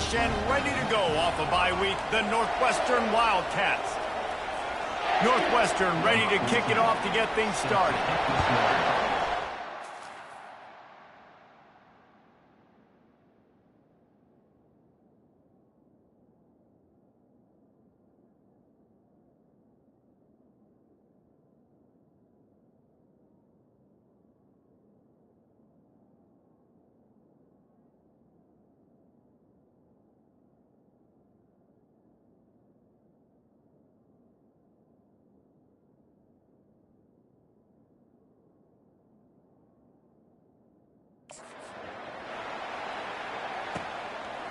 fresh and ready to go off a bye week, the Northwestern Wildcats. Northwestern ready to kick it off to get things started.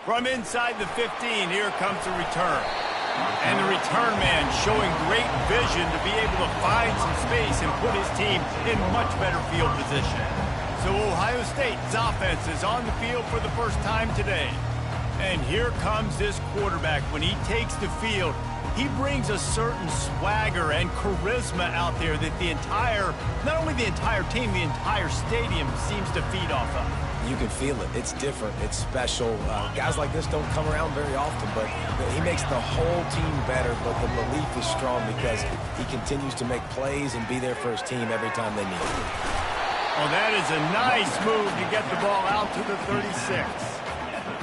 From inside the 15, here comes the return. And the return man showing great vision to be able to find some space and put his team in much better field position. So Ohio State's offense is on the field for the first time today. And here comes this quarterback. When he takes the field, he brings a certain swagger and charisma out there that not only the entire team, the entire stadium seems to feed off of. You can feel it. It's different. It's special. Guys like this don't come around very often, but he makes the whole team better, but the belief is strong because he continues to make plays and be there for his team every time they need it. Well, that is a nice move to get the ball out to the 36.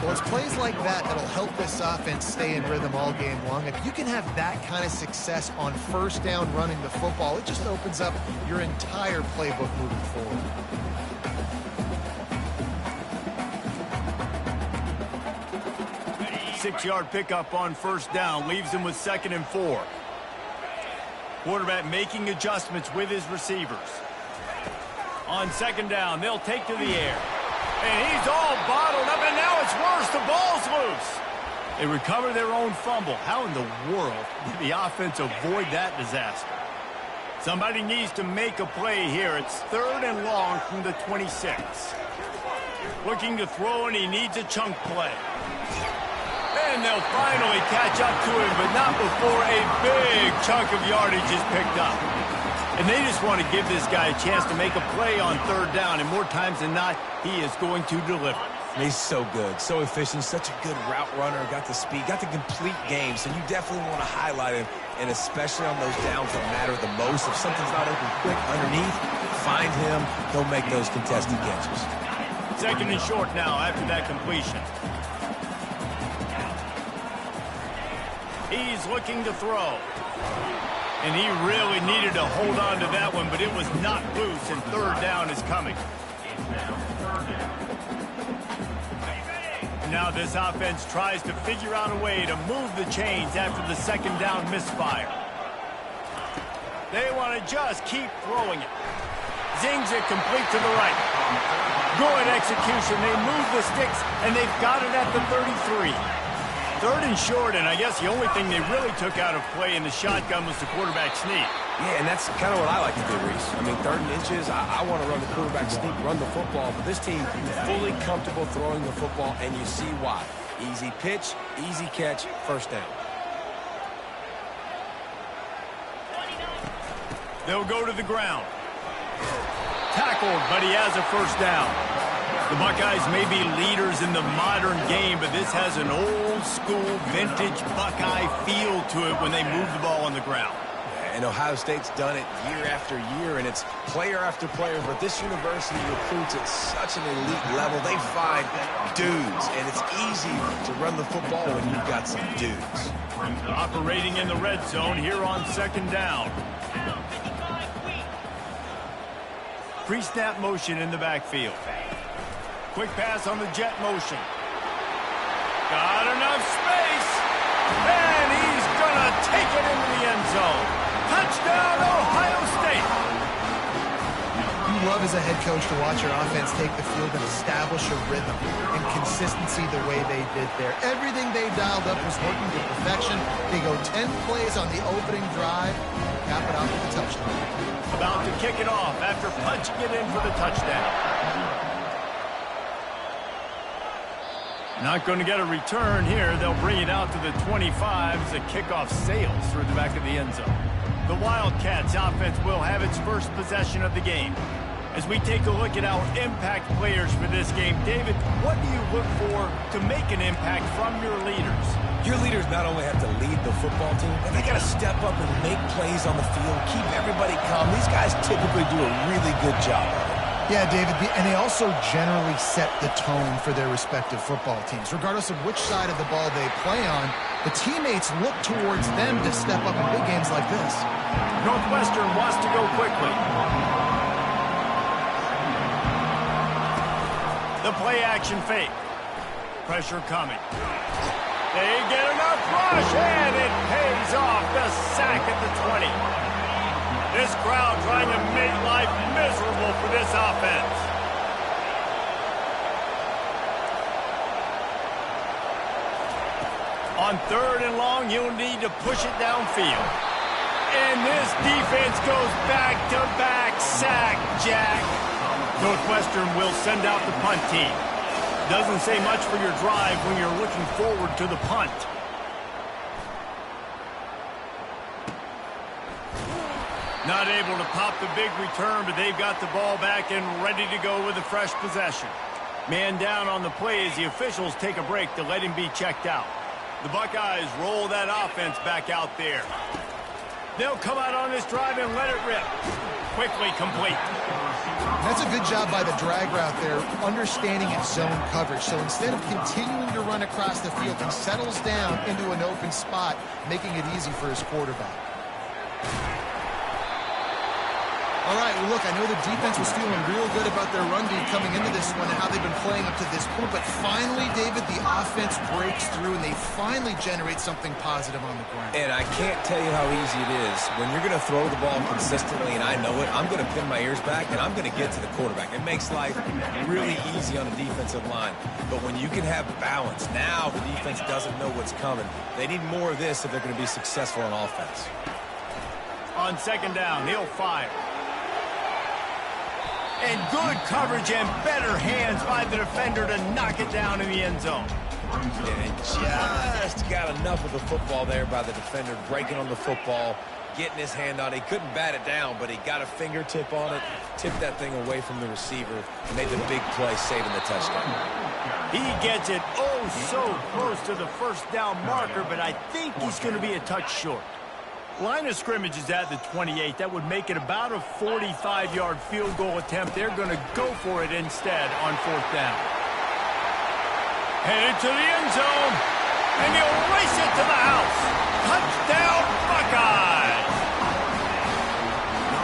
Well, it's plays like that that'll help this offense stay in rhythm all game long. If you can have that kind of success on first down running the football, it just opens up your entire playbook moving forward. 6-yard pickup on first down leaves him with 2nd and 4. Quarterback making adjustments with his receivers. On 2nd down, they'll take to the air. And he's all bottled up, and now it's worse. The ball's loose. They recover their own fumble. How in the world did the offense avoid that disaster? Somebody needs to make a play here. It's 3rd and long from the 26. Looking to throw, and he needs a chunk play. And they'll finally catch up to him, but not before a big chunk of yardage is picked up. And they just want to give this guy a chance to make a play on 3rd down, and more times than not, he is going to deliver. He's so good, so efficient, such a good route runner, got the speed, got the complete game, so you definitely want to highlight him, and especially on those downs that matter the most. If something's not open quick underneath, find him, he'll make those contested catches. 2nd and short now after that completion. He's looking to throw. And he really needed to hold on to that one, but it was not loose, and 3rd down is coming. Now this offense tries to figure out a way to move the chains after the 2nd down misfire. They want to just keep throwing it. Zings it complete to the right. Good execution. They move the sticks, and they've got it at the 33. 3rd and short, and I guess the only thing they really took out of play in the shotgun was the quarterback sneak. Yeah, and that's kind of what I like to do, Reese. I mean, 3rd and inches, I want to run the quarterback sneak, run the football, but this team fully comfortable throwing the football, and you see why. Easy pitch, easy catch, 1st down. They'll go to the ground. Tackled, but he has a 1st down. The Buckeyes may be leaders in the modern game, but this has an old-school, vintage Buckeye feel to it when they move the ball on the ground. And Ohio State's done it year after year, and it's player after player, but this university recruits at such an elite level. They find dudes, and it's easy to run the football when you've got some dudes. Operating in the red zone here on 2nd down. Pre-snap motion in the backfield. Quick pass on the jet motion. Got enough space. And he's going to take it into the end zone. Touchdown, Ohio State. You love as a head coach to watch your offense take the field and establish a rhythm and consistency the way they did there. Everything they dialed up was working to perfection. They go 10 plays on the opening drive, cap it out with a touchdown. About to kick it off after punching it in for the touchdown. Not going to get a return here. They'll bring it out to the 25 as the kickoff sails through the back of the end zone. The Wildcats offense will have its first possession of the game. As we take a look at our impact players for this game, David, what do you look for to make an impact from your leaders? Your leaders not only have to lead the football team, but they got to step up and make plays on the field, keep everybody calm. These guys typically do a really good job of it. Yeah, David, and they also generally set the tone for their respective football teams. Regardless of which side of the ball they play on, the teammates look towards them to step up in big games like this. Northwestern wants to go quickly. The play-action fake. Pressure coming. They get enough rush, and it pays off. The sack at the 20. This crowd trying to make life miserable for this offense. On 3rd and long, you'll need to push it downfield. And this defense goes back-to-back sack, Jack. Northwestern will send out the punt team. Doesn't say much for your drive when you're looking forward to the punt. Not able to pop the big return, but they've got the ball back and ready to go with a fresh possession. Man down on the play as the officials take a break to let him be checked out. The Buckeyes roll that offense back out there. They'll come out on this drive and let it rip. Quickly complete. That's a good job by the drag route there, understanding its zone coverage. So instead of continuing to run across the field, he settles down into an open spot, making it easy for his quarterback. All right, well, look, I know the defense was feeling real good about their run D coming into this one and how they've been playing up to this point. But finally, David, the offense breaks through, and they finally generate something positive on the ground. And I can't tell you how easy it is. When you're going to throw the ball consistently, and I know it, I'm going to pin my ears back, and I'm going to get to the quarterback. It makes life really easy on the defensive line. But when you can have balance, now the defense doesn't know what's coming. They need more of this if they're going to be successful on offense. On 2nd down, he'll fire. And good coverage and better hands by the defender to knock it down in the end zone. And just got enough of the football there by the defender, breaking on the football, getting his hand on it. He couldn't bat it down, but he got a fingertip on it, tipped that thing away from the receiver, and made the big play, saving the touchdown. He gets it so close to the 1st down marker, but I think he's going to be a touch short. Line of scrimmage is at the 28. That would make it about a 45-yard field goal attempt. They're going to go for it instead on 4th down. Headed to the end zone, and he'll race it to the house. Touchdown, Buckeyes!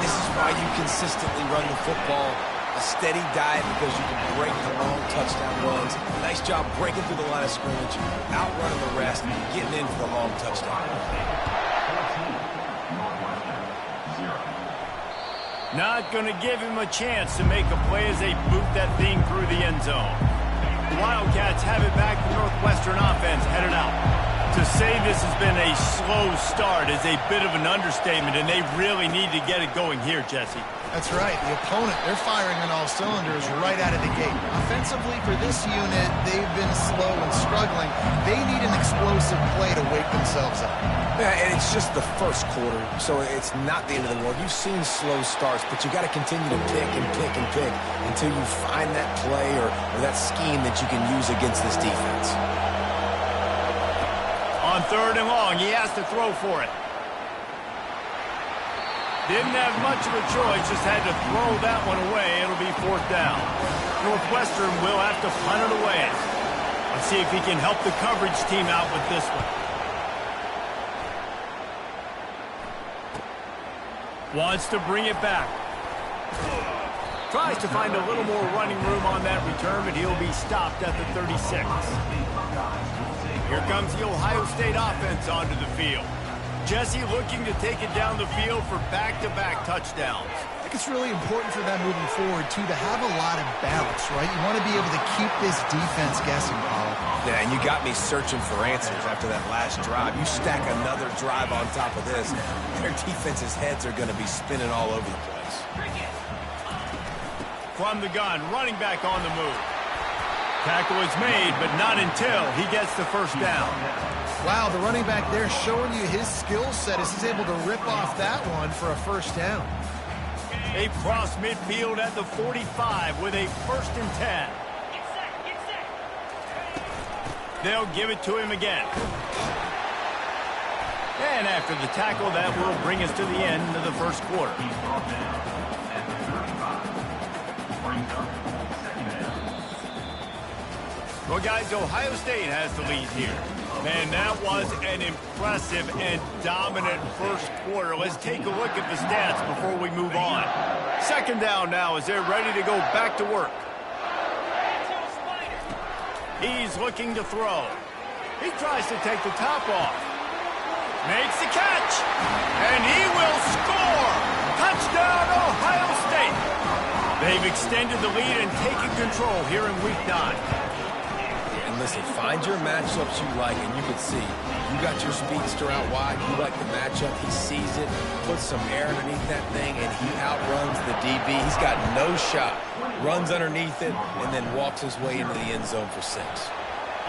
This is why you consistently run the football. A steady diet because you can break the long touchdown runs. Nice job breaking through the line of scrimmage, outrunning the rest, getting in for the long touchdown. Not going to give him a chance to make a play as they boot that thing through the end zone. The Wildcats have it back. The Northwestern offense headed out. To say this has been a slow start is a bit of an understatement, and they really need to get it going here, Jesse. That's right. The opponent, they're firing on all cylinders right out of the gate. Offensively, for this unit, they've been slow and struggling. They need an explosive play to wake themselves up. Yeah, and it's just the first quarter, so it's not the end of the world. You've seen slow starts, but you got to continue to pick and pick and pick until you find that play or that scheme that you can use against this defense. On 3rd and long, he has to throw for it. Didn't have much of a choice, just had to throw that one away. It'll be 4th down. Northwestern will have to punt it away. Let's see if he can help the coverage team out with this one. Wants to bring it back. Tries to find a little more running room on that return, but he'll be stopped at the 36. Here comes the Ohio State offense onto the field. Jesse looking to take it down the field for back-to-back touchdowns. I think it's really important for them moving forward, too, to have a lot of balance, right? You want to be able to keep this defense guessing, Paul. Yeah, and you got me searching for answers after that last drive. You stack another drive on top of this, their defense's heads are going to be spinning all over the place. From the gun, running back on the move. Tackle is made, but not until he gets the 1st down. Wow, the running back there showing you his skill set as he's able to rip off that one for a 1st down. They cross midfield at the 45 with a 1st and 10. They'll give it to him again. And after the tackle, that will bring us to the end of the first quarter. Well, guys, Ohio State has the lead here. Man, that was an impressive and dominant first quarter. Let's take a look at the stats before we move on. 2nd down now as they're ready to go back to work. He's looking to throw. He tries to take the top off. Makes the catch. And he will score. Touchdown, Ohio State. They've extended the lead and taken control here in week 9. Listen, find your matchups you like, and you can see you got your speedster out wide. You like the matchup. He sees it, puts some air underneath that thing, and he outruns the DB. He's got no shot. Runs underneath it, and then walks his way into the end zone for 6.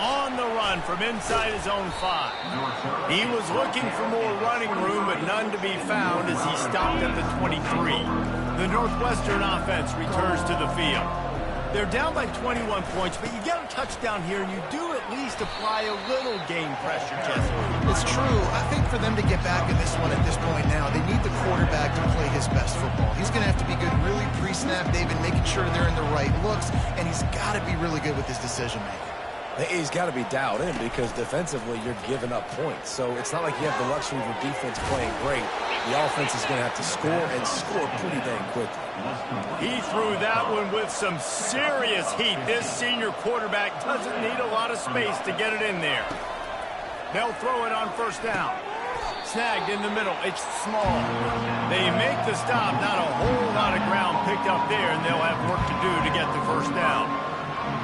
On the run from inside his own 5. He was looking for more running room, but none to be found as he stopped at the 23. The Northwestern offense returns to the field. They're down by 21 points, but you get a touchdown here, and you do at least apply a little game pressure, Jesse. It's true. I think for them to get back in this one at this point now, they need the quarterback to play his best football. He's going to have to be good really pre-snap, David, making sure they're in the right looks, and he's got to be really good with his decision-making. He's got to be dialed in because defensively you're giving up points. So it's not like you have the luxury of your defense playing great. The offense is going to have to score and score pretty dang quickly. He threw that one with some serious heat. This senior quarterback doesn't need a lot of space to get it in there. They'll throw it on 1st down. Snagged in the middle. It's small. They make the stop. Not a whole lot of ground picked up there, and they'll have work to do to get the 1st down.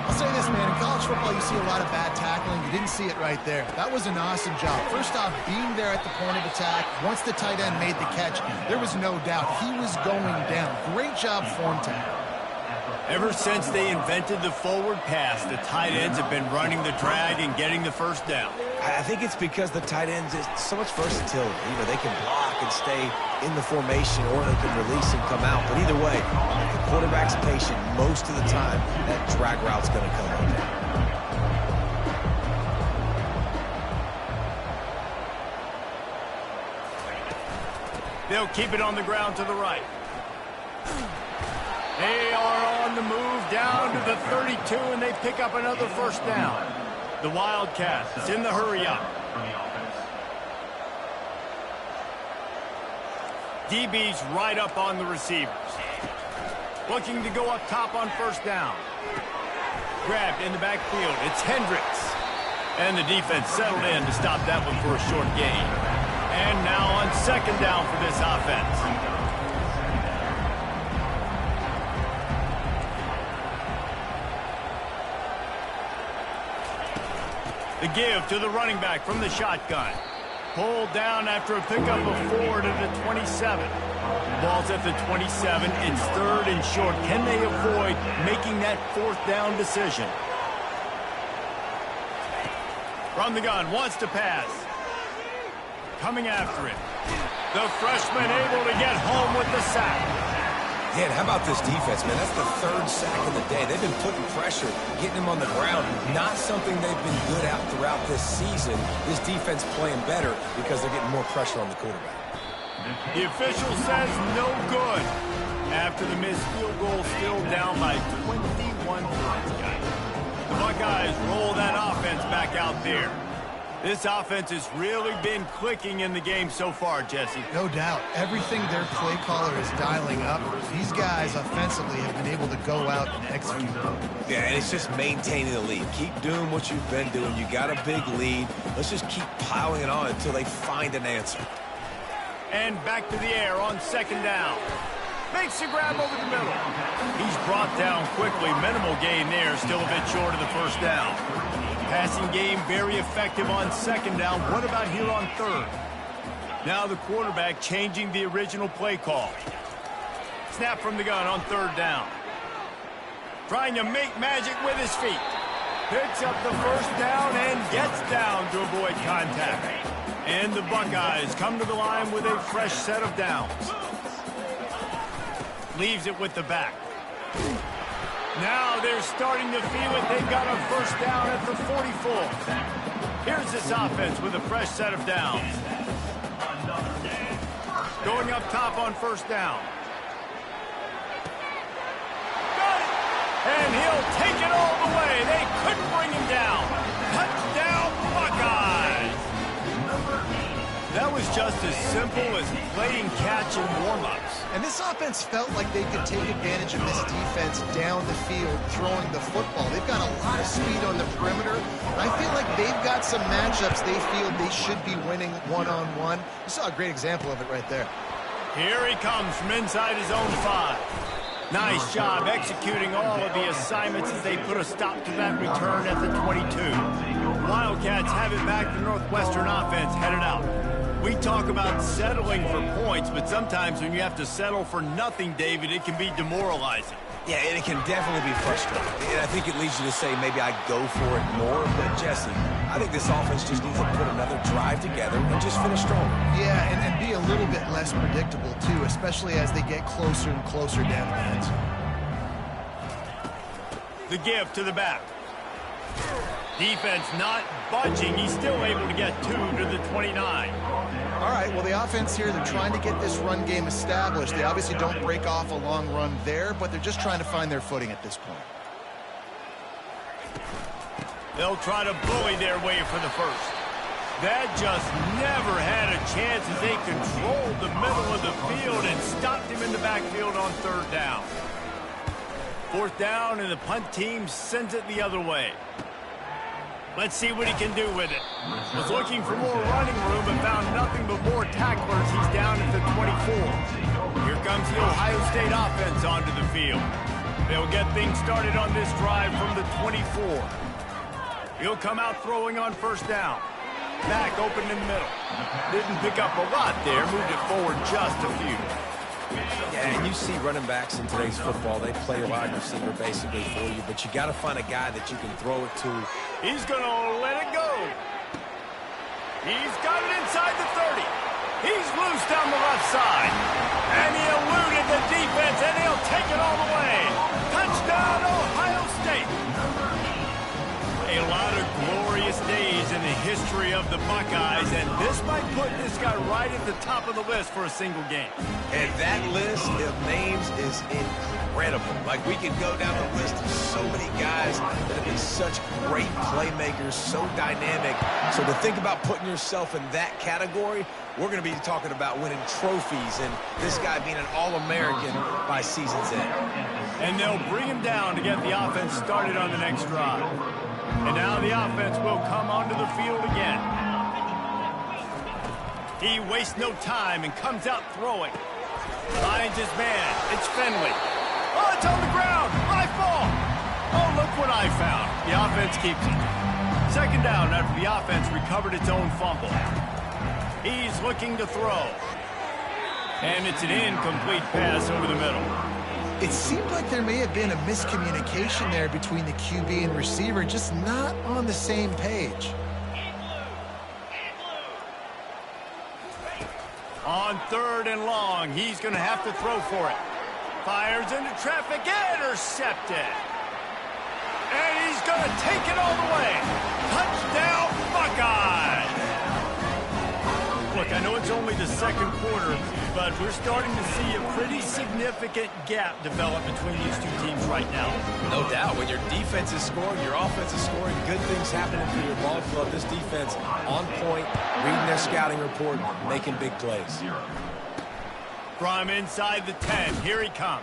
I'll say this, man. In college football, you see a lot of bad tackling. You didn't see it right there. That was an awesome job. First off, being there at the point of attack. Once the tight end made the catch, there was no doubt he was going down. Great job form tackle. Ever since they invented the forward pass, the tight ends have been running the drag and getting the 1st down. I think it's because the tight ends is so much versatility. You know, they can block and stay in the formation, or they can release and come out. But either way, if the quarterback's patient most of the time, that drag route's going to come up. They'll keep it on the ground to the right. They are on the move down to the 32, and they pick up another 1st down. The Wildcats in the hurry-up. DB's right up on the receivers. Looking to go up top on 1st down. Grabbed in the backfield. It's Hendricks. And the defense settled in to stop that one for a short gain. And now on 2nd down for this offense. The give to the running back from the shotgun. Pulled down after a pickup of 4 to the 27. Ball's at the 27. It's 3rd and short. Can they avoid making that 4th down decision? From the gun, wants to pass. Coming after it. The freshman able to get home with the sack. Man, how about this defense, man? That's the 3rd sack of the day. They've been putting pressure, getting him on the ground. Not something they've been good at throughout this season. This defense playing better because they're getting more pressure on the quarterback. The official says no good. After the missed field goal, still down by 21 points, guys. The Buckeyes roll that offense back out there. This offense has really been clicking in the game so far, Jesse. No doubt. Everything their play caller is dialing up, these guys offensively have been able to go out and execute. Yeah, and it's just maintaining the lead. Keep doing what you've been doing. You got a big lead. Let's just keep piling it on until they find an answer. And back to the air on 2nd down. Makes a grab over the middle. He's brought down quickly. Minimal gain there. Still a bit short of the 1st down. Passing game very effective on 2nd down. What about here on 3rd? Now the quarterback changing the original play call. Snap from the gun on 3rd down. Trying to make magic with his feet. Picks up the 1st down and gets down to avoid contact. And the Buckeyes come to the line with a fresh set of downs. leaves it with the back. Now they're starting to feel it. They've got a first down at the 44. Here's this offense with a fresh set of downs. Going up top on first down. Got it! And he'll take it all the way. They couldn't bring him down. Touchdown, Buckeyes! That was just as simple as playing catch in warm-ups. And this offense felt like they could take advantage of this defense down the field throwing the football. They've got a lot of speed on the perimeter. And I feel like they've got some matchups they feel they should be winning one-on-one. You saw a great example of it right there. Here he comes from inside his own 5. Nice job executing all of the assignments as they put a stop to that return at the 22. Wildcats have it back. The Northwestern offense headed out. We talk about settling for points, but sometimes when you have to settle for nothing, David, it can be demoralizing. Yeah, and it can definitely be frustrating. And I think it leads you to say maybe I go for it more. But, Jesse, I think this offense just needs to put another drive together and just finish strong. Yeah, and be a little bit less predictable, too, especially as they get closer and closer down the end. The give to the back. Defense not budging. He's still able to get 2 to the 29. All right, well, the offense here, they're trying to get this run game established. They obviously don't break off a long run there, but they're just trying to find their footing at this point. They'll try to bully their way for the first. That just never had a chance as they controlled the middle of the field and stopped him in the backfield on third down. Fourth down, and the punt team sends it the other way. Let's see what he can do with it. Was looking for more running room but found nothing but more tacklers. He's down at the 24. Here comes the Ohio State offense onto the field. They'll get things started on this drive from the 24. He'll come out throwing on first down. Back open in the middle. Didn't pick up a lot there. Moved it forward just a few. Yeah, and you see running backs in today's football, they play a wide receiver basically for you, but you got to find a guy that you can throw it to. He's going to let it go. He's got it inside the 30. He's loose down the left side. And he eluded the defense, and he'll take it all the way. Touchdown, Ohio State. A lot of glorious days in the history of the Buckeyes, and this might put this guy right at the top of the list for a single game. And that list of names is incredible. Like, we could go down the list of so many guys that have been such great playmakers, so dynamic. So to think about putting yourself in that category, we're going to be talking about winning trophies and this guy being an All-American by season's end. And they'll bring him down to get the offense started on the next drive. And now the offense will come onto the field again. He wastes no time and comes out throwing. Finds his man. It's Finley. Oh, it's on the ground. High ball. Oh, look what I found. The offense keeps it. Second down after the offense recovered its own fumble. He's looking to throw. And it's an incomplete pass over the middle. It seemed like there may have been a miscommunication there between the QB and receiver, just not on the same page. On third and long, he's going to have to throw for it. Fires into traffic, intercepted. And he's going to take it all the way. Touchdown, Buckeyes! Look, I know it's only the second quarter, but we're starting to see a pretty significant gap develop between these two teams right now. No doubt. When your defense is scoring, your offense is scoring, good things happening for your ball club. This defense on point, reading their scouting report, making big plays. From inside the 10, here he comes.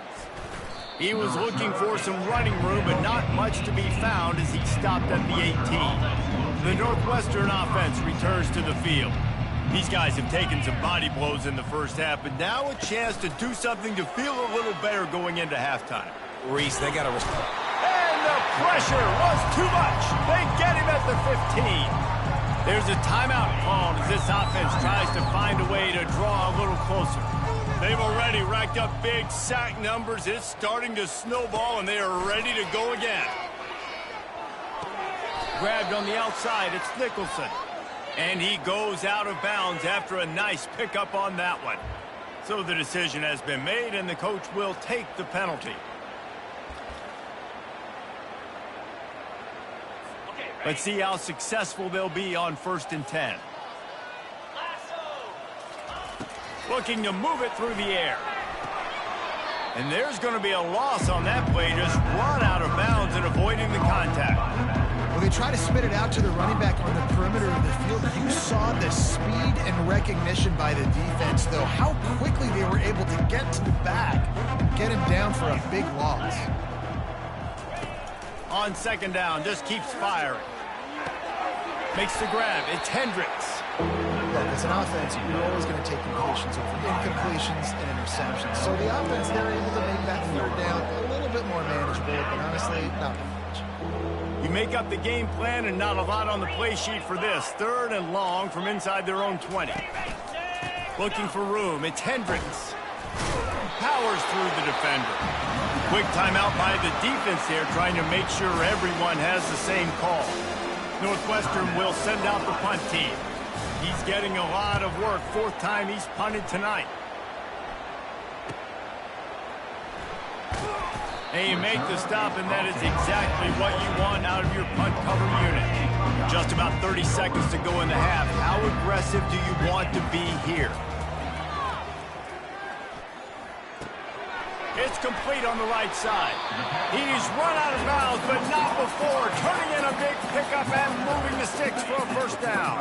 He was looking for some running room, but not much to be found as he stopped at the 18. The Northwestern offense returns to the field. These guys have taken some body blows in the first half, but now a chance to do something to feel a little better going into halftime. Reese, they got to respond. And the pressure was too much. They get him at the 15. There's a timeout called as this offense tries to find a way to draw a little closer. They've already racked up big sack numbers. It's starting to snowball, and they are ready to go again. Grabbed on the outside, it's Nicholson. And he goes out of bounds after a nice pickup on that one. So the decision has been made, and the coach will take the penalty. Let's see how successful they'll be on 1st and 10. Looking to move it through the air. And there's going to be a loss on that play, just run out of bounds and avoiding the contact. Well, they try to spit it out to the running back on the perimeter of the field. You saw the speed and recognition by the defense, though. How quickly they were able to get to the back and get him down for a big loss. On 2nd down, just keeps firing. Makes the grab. It's Hendricks. Look, as an offense, you're always going to take completions over incompletions and interceptions. So the offense, they're able to make that 3rd down a little bit more manageable, but honestly, not much. You make up the game plan and not a lot on the play sheet for this. 3rd and long from inside their own 20. Looking for room. It's Hendricks. Powers through the defender. Quick timeout by the defense here, trying to make sure everyone has the same call. Northwestern will send out the punt team. He's getting a lot of work. 4th time he's punted tonight. And you make the stop, and that is exactly what you want out of your punt cover unit. Just about 30 seconds to go in the half. How aggressive do you want to be here? It's complete on the right side. He's run out of bounds, but not before. Turning in a big pickup and moving the sticks for a 1st down.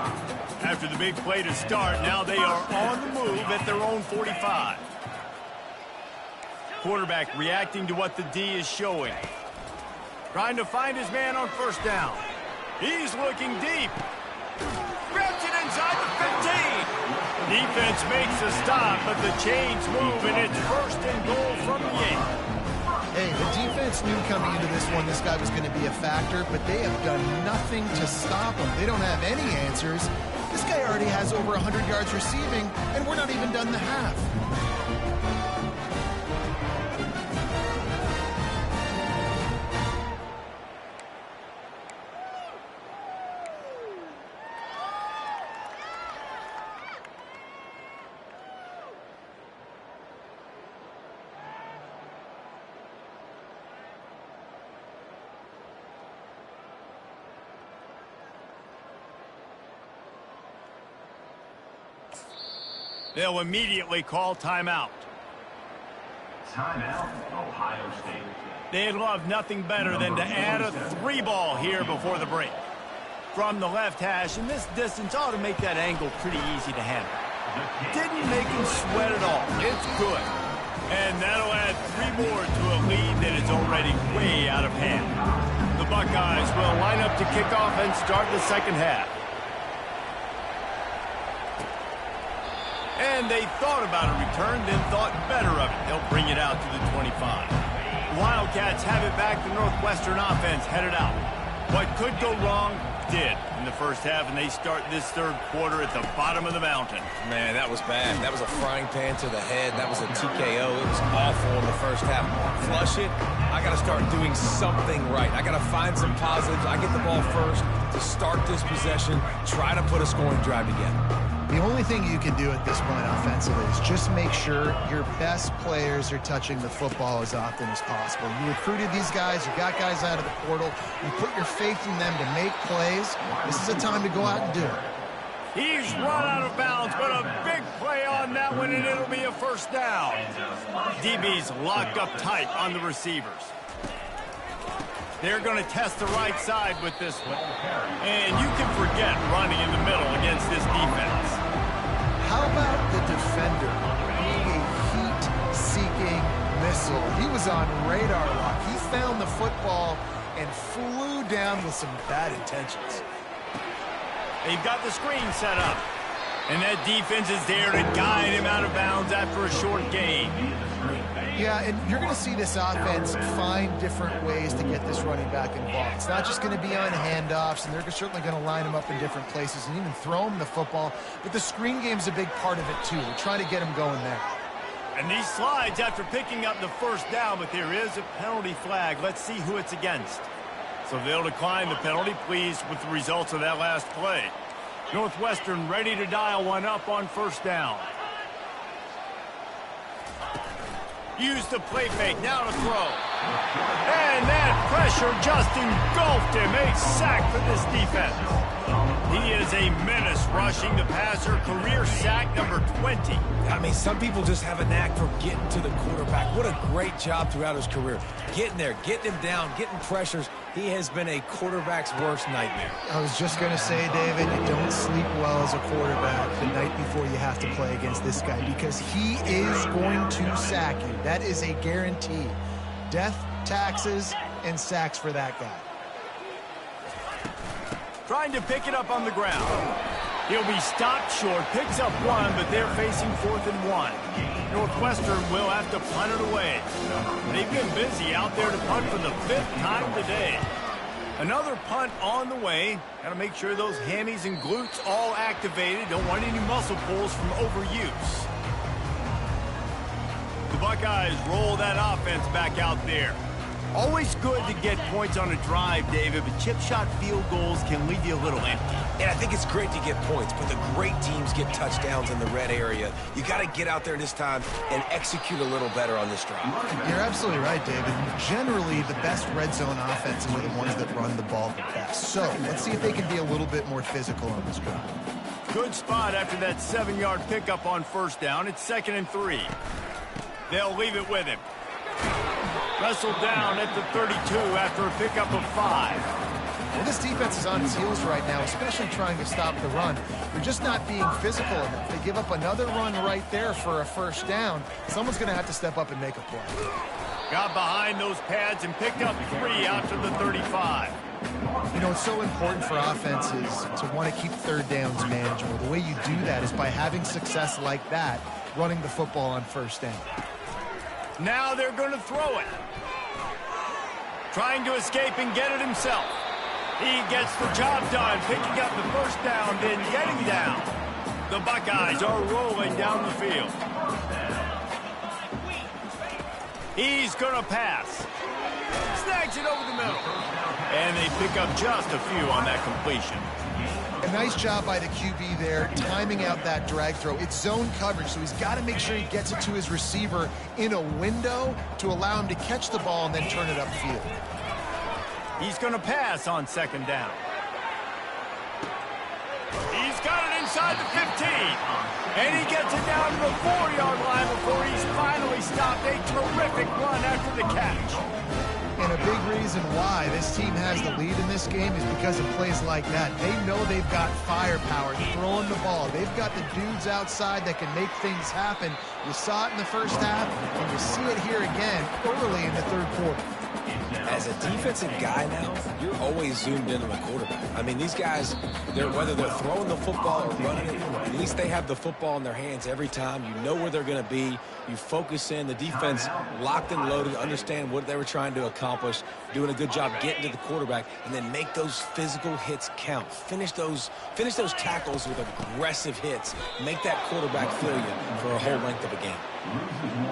After the big play to start, now they are on the move at their own 45. Quarterback reacting to what the D is showing. Trying to find his man on 1st down. He's looking deep. Grabs it inside the 15. Defense makes a stop, but the chains move, and it's 1st and goal from the 8. Hey, the defense knew coming into this one this guy was going to be a factor, but they have done nothing to stop him. They don't have any answers. This guy already has over 100 yards receiving, and we're not even done the half. They'll immediately call timeout. Timeout, Ohio State. They'd love nothing better than to add a 3-ball here before the break. From the left hash, and this distance ought to make that angle pretty easy to handle. Didn't make him sweat at all. It's good. And that'll add 3 more to a lead that is already way out of hand. The Buckeyes will line up to kick off and start the 2nd half. And they thought about a return, then thought better of it. They'll bring it out to the 25. The Wildcats have it back. The Northwestern offense headed out. What could go wrong did in the 1st half, and they start this 3rd quarter at the bottom of the mountain. Man, that was bad. That was a frying pan to the head. That was a TKO. It was awful in the 1st half. Flush it. I got to start doing something right. I got to find some positives. I get the ball first to start this possession, try to put a scoring drive together. The only thing you can do at this point offensively is just make sure your best players are touching the football as often as possible. You recruited these guys, you got guys out of the portal, you put your faith in them to make plays. This is a time to go out and do it. He's run out of bounds, but a big play on that one, and it'll be a 1st down. DB's locked up tight on the receivers. They're going to test the right side with this one. And you can forget running in the middle against this defense. How about the defender being a heat-seeking missile? He was on radar lock. He found the football and flew down with some bad intentions. They've got the screen set up. And that defense is there to guide him out of bounds after a short gain. Yeah, and you're going to see this offense find different ways to get this running back involved. It's not just going to be on handoffs, and they're certainly going to line him up in different places and even throw him the football. But the screen game's a big part of it, too. We're trying to get him going there. And these slides after picking up the 1st down, but there is a penalty flag. Let's see who it's against. So they'll decline the penalty, pleased with the results of that last play. Northwestern ready to dial one up on 1st down. Use the play fake, now to throw. And that pressure just engulfed him. A sack for this defense. He is a menace rushing the passer. Career sack number 20. I mean, some people just have a knack for getting to the quarterback. What a great job throughout his career. Getting there, getting him down, getting pressures. He has been a quarterback's worst nightmare. I was just going to say, David, you don't sleep well as a quarterback the night before you have to play against this guy because he is going to sack you. That is a guarantee. Death, taxes, and sacks for that guy. Trying to pick it up on the ground. He'll be stopped short, picks up one, but they're facing 4th and 1. Northwestern will have to punt it away. They've been busy out there to punt for the 5th time today. Another punt on the way. Got to make sure those hammies and glutes all activated. Don't want any muscle pulls from overuse. The Buckeyes roll that offense back out there. Always good to get points on a drive, David, but chip shot field goals can leave you a little empty. And I think it's great to get points, but the great teams get touchdowns in the red area. You got to get out there this time and execute a little better on this drive. You're absolutely right, David. Generally, the best red zone offenses are the ones that run the ball the best. So let's see if they can be a little bit more physical on this drive. Good spot after that 7-yard pickup on 1st down. It's 2nd and 3. They'll leave it with him. Wrestled down at the 32 after a pickup of 5. Well, this defense is on its heels right now, especially trying to stop the run. They're just not being physical enough. They give up another run right there for a 1st down. Someone's going to have to step up and make a play. Got behind those pads and picked up 3 after the 35. You know, it's so important for offenses to want to keep 3rd downs manageable. The way you do that is by having success like that, running the football on 1st down. Now they're going to throw it. Trying to escape and get it himself. He gets the job done, picking up the 1st down, then getting down. The Buckeyes are rolling down the field. He's going to pass. Snags it over the middle. And they pick up just a few on that completion. A nice job by the QB there, timing out that drag throw. It's zone coverage, so he's got to make sure he gets it to his receiver in a window to allow him to catch the ball and then turn it upfield. He's going to pass on 2nd down. He's got it inside the 15. And he gets it down to the 4-yard line before he's finally stopped. A terrific run after the catch. And a big reason why this team has the lead in this game is because of plays like that. They know they've got firepower throwing the ball. They've got the dudes outside that can make things happen. You saw it in the 1st half, and you see it here again early in the 3rd quarter. As a defensive guy now, you're always zoomed in on the quarterback. I mean, these guys, whether they're throwing the football or running it, at least they have the football in their hands every time. You know where they're going to be. You focus in. The defense locked and loaded, understand what they were trying to accomplish, doing a good job getting to the quarterback, and then make those physical hits count. Finish those tackles with aggressive hits. Make that quarterback feel you for a whole length of a game.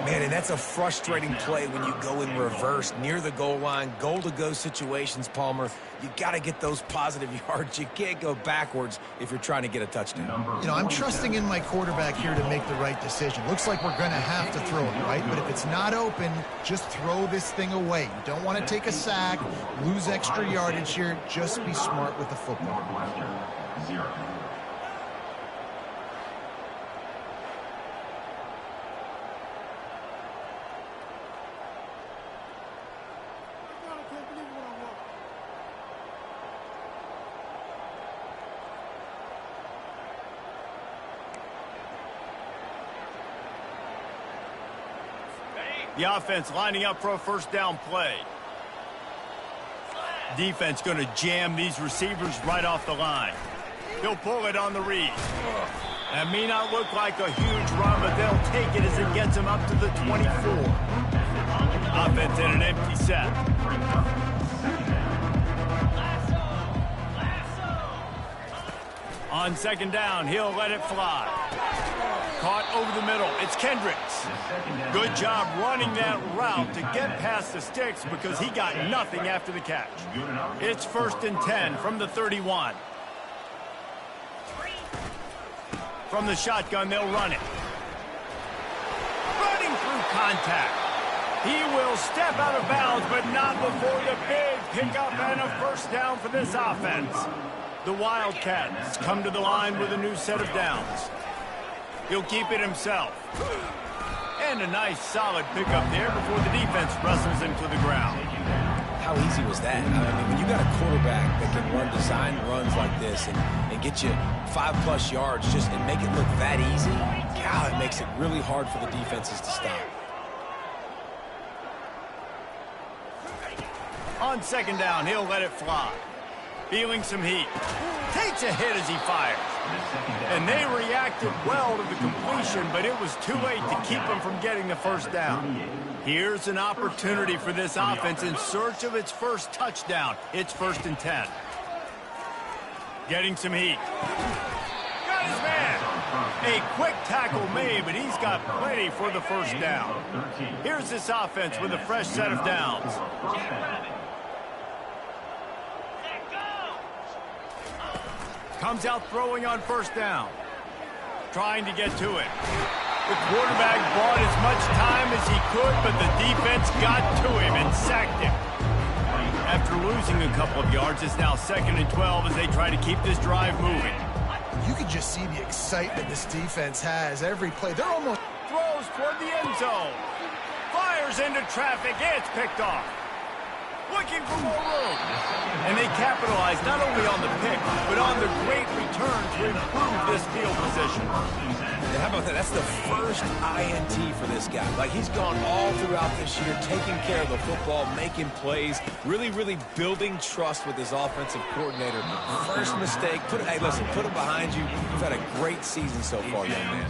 Man, and that's a frustrating play when you go in reverse near the goal line, goal-to-go situations, Palmer. You got to get those positive yards. You can't go backwards if you're trying to get a touchdown. You know, I'm trusting in my quarterback here to make the right decision. Looks like we're going to have to throw it, right? But if it's not open, just throw this thing away. You don't want to take a sack, lose extra yardage here. Just be smart with the football. The offense lining up for a 1st down play. Defense going to jam these receivers right off the line. They'll pull it on the read. That may not look like a huge run, but they'll take it as it gets them up to the 24. Offense in an empty set. On 2nd down, he'll let it fly. Caught over the middle. It's Kendricks. Good job running that route to get past the sticks because he got nothing after the catch. It's 1st and 10 from the 31. From the shotgun, they'll run it. Running through contact. He will step out of bounds, but not before the big pickup and a first down for this offense. The Wildcats come to the line with a new set of downs. He'll keep it himself. And a nice solid pickup there before the defense wrestles him to the ground. How easy was that? I mean, when you got a quarterback that can run design runs like this and get you 5+ yards just and make it look that easy, God, it makes it really hard for the defenses to stop. On second down, he'll let it fly. Feeling some heat. Takes a hit as he fires. And they reacted well to the completion, but it was too late to keep them from getting the first down. Here's an opportunity for this offense in search of its first touchdown. It's 1st and 10. Getting some heat. Got his man. A quick tackle made, but he's got plenty for the first down. Here's this offense with a fresh set of downs. Comes out throwing on first down. Trying to get to it. The quarterback bought as much time as he could, but the defense got to him and sacked him. After losing a couple of yards, it's now 2nd and 12 as they try to keep this drive moving. You can just see the excitement this defense has every play. They're almost... Throws toward the end zone. Fires into traffic. It's picked off. Looking for more room. And they capitalize not only on the pick, but on the great return to improve this field position. And how about that? That's the first INT for this guy. Like, he's gone all throughout this year, taking care of the football, making plays, really building trust with his offensive coordinator. First mistake, hey, listen, put it behind you. You've had a great season so far, young man.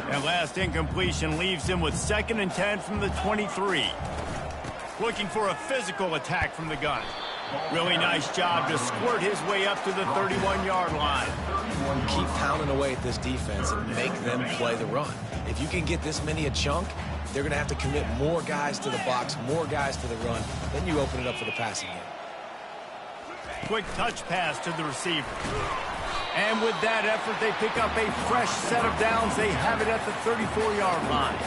That last incompletion leaves him with 2nd and 10 from the 23. Looking for a physical attack from the gun. Really nice job to squirt his way up to the 31-yard line. Keep pounding away at this defense and make them play the run. If you can get this many a chunk, they're going to have to commit more guys to the box, more guys to the run. Then you open it up for the passing game. Quick touch pass to the receiver. And with that effort, they pick up a fresh set of downs. They have it at the 34-yard line.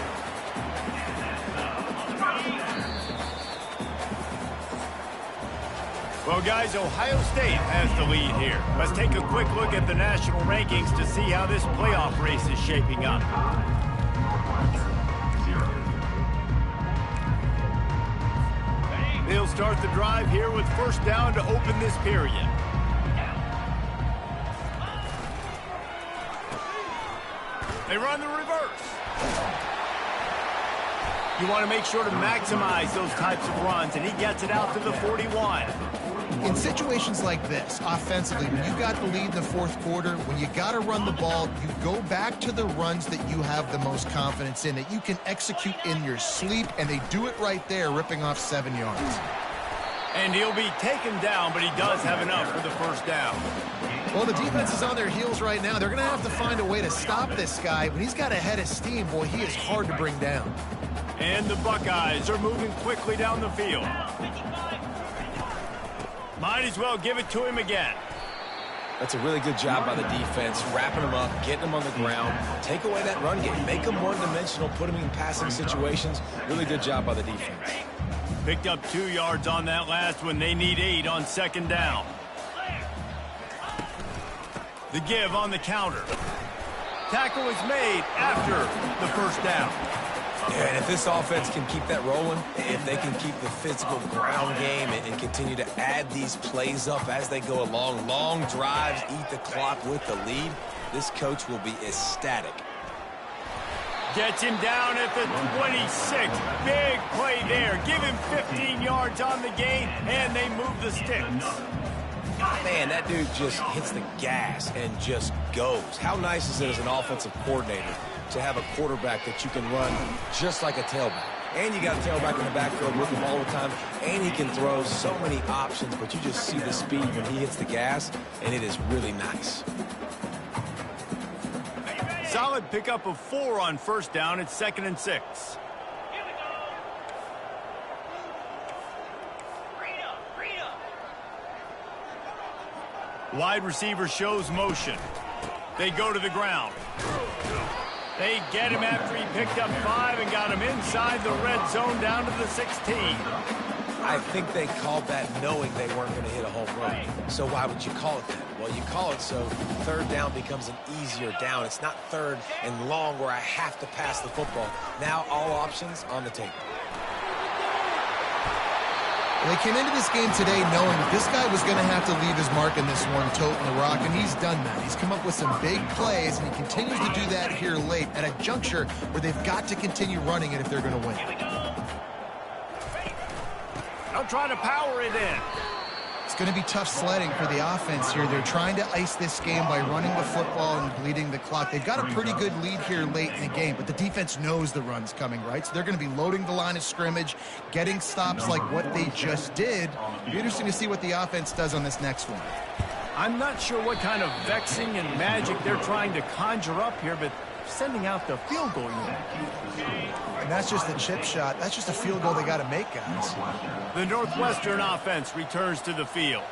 Well, guys, Ohio State has the lead here. Let's take a quick look at the national rankings to see how this playoff race is shaping up. They'll start the drive here with first down to open this period. They run the reverse. You want to make sure to maximize those types of runs, and he gets it out to the 41. In situations like this, offensively, when you got the lead in the 4th quarter, when you got to run the ball, you go back to the runs that you have the most confidence in, that you can execute in your sleep, and they do it right there, ripping off 7 yards. And he'll be taken down, but he does have enough for the first down. Well, the defense is on their heels right now. They're going to have to find a way to stop this guy. When he's got a head of steam, boy, he is hard to bring down. And the Buckeyes are moving quickly down the field. Might as well give it to him again. That's a really good job by the defense, wrapping them up, getting them on the ground. Take away that run game. Make them one-dimensional, put them in passing situations. Really good job by the defense. Picked up 2 yards on that last one. They need 8 on second down. The give on the counter. Tackle is made after the first down. Yeah, and if this offense can keep that rolling, if they can keep the physical ground game and continue to add these plays up as they go along, long drives, eat the clock with the lead, this coach will be ecstatic. Gets him down at the 26. Big play there. Give him 15 yards on the gain, and they move the sticks. Man, that dude just hits the gas and just goes. How nice is it as an offensive coordinator to have a quarterback that you can run just like a tailback? And you got a tailback in the backfield with him all the time, and he can throw so many options, but you just see the speed when he hits the gas, and it is really nice. Solid pickup of 4 on first down. It's 2nd and 6. Wide receiver shows motion. They go to the ground. They get him after he picked up 5 and got him inside the red zone down to the 16. I think they called that knowing they weren't going to hit a home run. So why would you call it that? Well, you call it so third down becomes an easier down. It's not third and long where I have to pass the football. Now all options on the table. They came into this game today knowing that this guy was going to have to leave his mark in this one, toting the rock, and he's done that. He's come up with some big plays, and he continues to do that here late at a juncture where they've got to continue running it if they're going to win. They'll try to power it in. It's going to be tough sledding for the offense here. They're trying to ice this game by running the football and bleeding the clock. They've got a pretty good lead here late in the game, but the defense knows the run's coming, right? So they're going to be loading the line of scrimmage, getting stops like what they just did. It'll be interesting to see what the offense does on this next one. I'm not sure what kind of vexing and magic they're trying to conjure up here, but sending out the field goal unit. And that's just a chip shot. That's just a field goal they got to make, guys. The Northwestern offense returns to the field.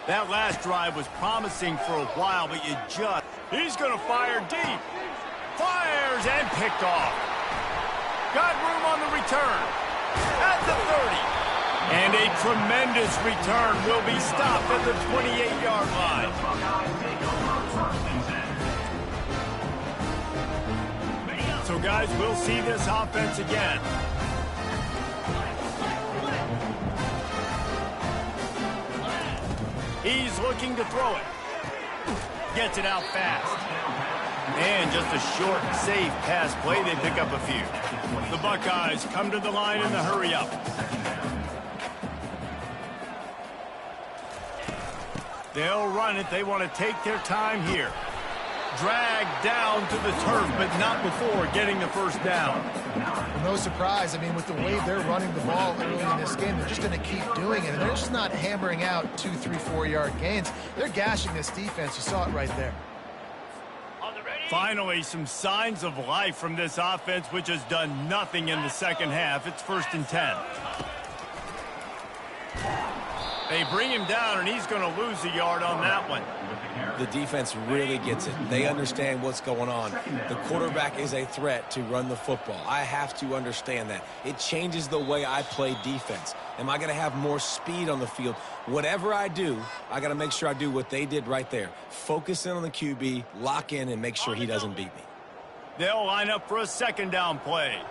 That last drive was promising for a while, but he's going to fire deep. Fires and picked off. Got room on the return. At the 30. And a tremendous return will be stopped at the 28-yard line. So, guys, we'll see this offense again. He's looking to throw it. Gets it out fast. And just a short, safe pass play. They pick up a few. The Buckeyes come to the line in the hurry-up. They'll run it. They want to take their time here. Dragged down to the turf, but not before getting the first down. Well, no surprise. I mean, with the way they're running the ball early in this game, they're just going to keep doing it. And they're just not hammering out 2, 3, 4-yard gains. They're gashing this defense. You saw it right there. Finally, some signs of life from this offense, which has done nothing in the second half. It's 1st and 10. They bring him down, and he's going to lose a yard on that one. The defense really gets it. They understand what's going on. The quarterback is a threat to run the football. I have to understand that. It changes the way I play defense. Am I going to have more speed on the field? Whatever I do, I got to make sure I do what they did right there. Focus in on the QB, lock in, and make sure he doesn't beat me. They'll line up for a 2nd down play.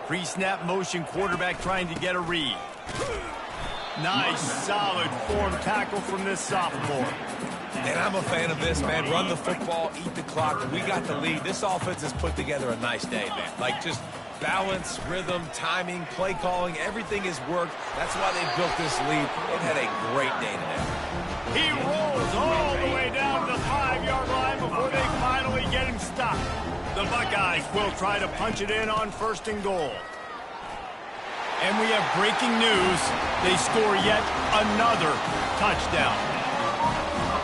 Pre-snap motion, quarterback trying to get a read. Nice, solid form tackle from this sophomore. And I'm a fan of this, man. Run the football, eat the clock. We got the lead. This offense has put together a nice day, man. Like, just balance, rhythm, timing, play calling, everything has worked. That's why they built this lead. They've had a great day today. He rolls all the way down to the 5-yard line before they finally get him stopped. The Buckeyes will try to punch it in on 1st and goal. And we have breaking news. They score yet another touchdown.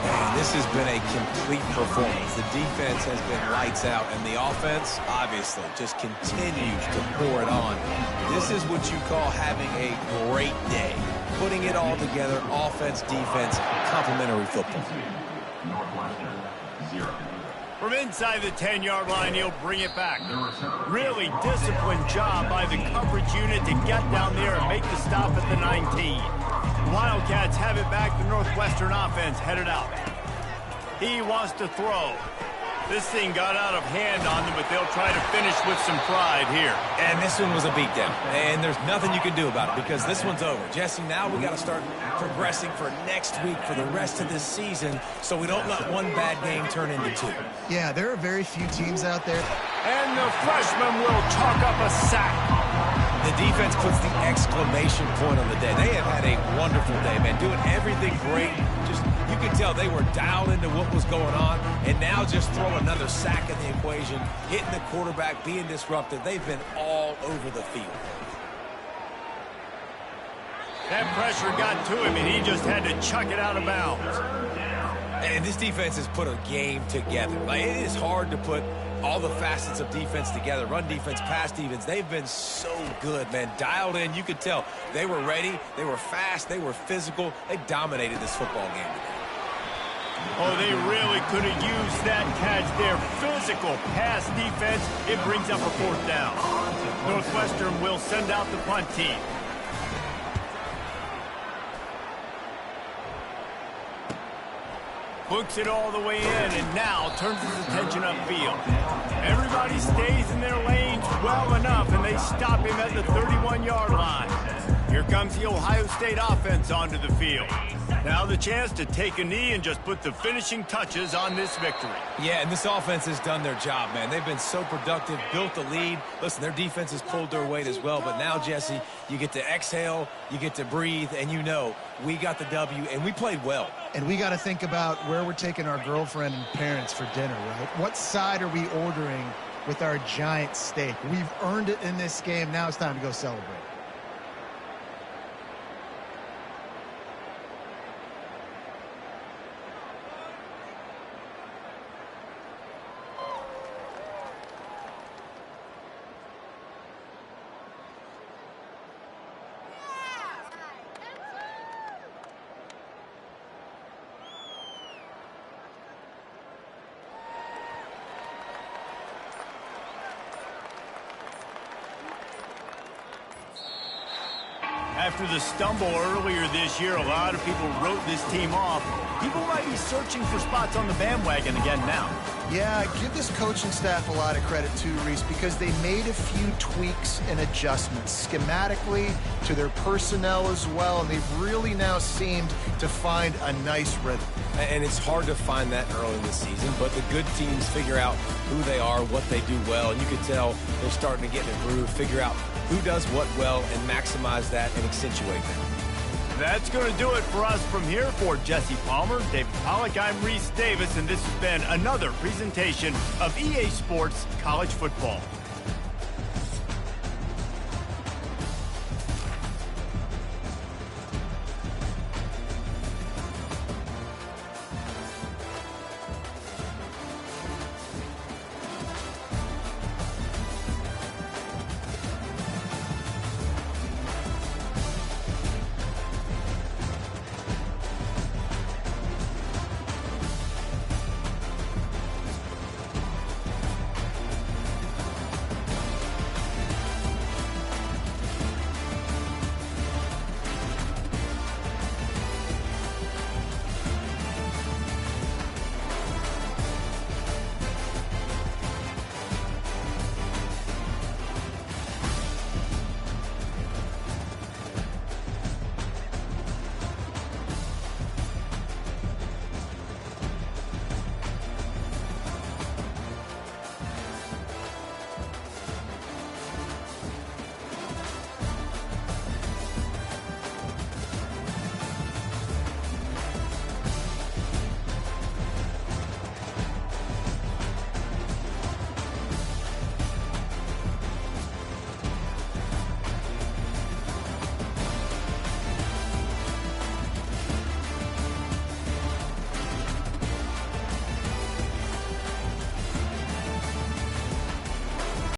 Man, this has been a complete performance. The defense has been lights out, and the offense, obviously, just continues to pour it on. This is what you call having a great day. Putting it all together, offense, defense, complementary football. From inside the 10-yard line, he'll bring it back. Really disciplined job by the coverage unit to get down there and make the stop at the 19. The Wildcats have it back. The Northwestern offense headed out. He wants to throw. This thing got out of hand on them, but they'll try to finish with some pride here. And this one was a beatdown. And there's nothing you can do about it because this one's over. Jesse, now we got to start progressing for next week for the rest of this season so we don't let one bad game turn into 2. Yeah, there are very few teams out there. And the freshman will chalk up a sack. The defense puts the exclamation point on the day. They have had a wonderful day, man, doing everything great. Just, you can tell they were dialed into what was going on, and now just throw another sack in the equation, hitting the quarterback, being disruptive. They've been all over the field. That pressure got to him, and he just had to chuck it out of bounds. And this defense has put a game together. Like, it is hard to put all the facets of defense together. Run defense, pass defense. They've been so good, man. Dialed in. You could tell they were ready. They were fast. They were physical. They dominated this football game today. Oh, they really could have used that catch there. Physical pass defense. It brings up a 4th down. Northwestern will send out the punt team. Hooks it all the way in and now turns his attention upfield. Everybody stays in their lanes well enough, and they stop him at the 31-yard line. Here comes the Ohio State offense onto the field. Now the chance to take a knee and just put the finishing touches on this victory. Yeah, and this offense has done their job, man. They've been so productive, built the lead. Listen, their defense has pulled their weight as well. But now, Jesse, you get to exhale, you get to breathe, and you know we got the W, and we played well. And we got to think about where we're taking our girlfriend and parents for dinner, right? What side are we ordering with our giant steak? We've earned it in this game. Now it's time to go celebrate. After the stumble earlier this year, a lot of people wrote this team off. People might be searching for spots on the bandwagon again now. Yeah, give this coaching staff a lot of credit too, Reese, because they made a few tweaks and adjustments schematically to their personnel as well, and they've really now seemed to find a nice rhythm. And it's hard to find that early in the season, but the good teams figure out who they are, what they do well, and you can tell they're starting to get in a groove, figure out who does what well, and maximize that and accentuate that. That's going to do it for us from here. For Jesse Palmer, David Pollack, I'm Reese Davis, and this has been another presentation of EA Sports College Football.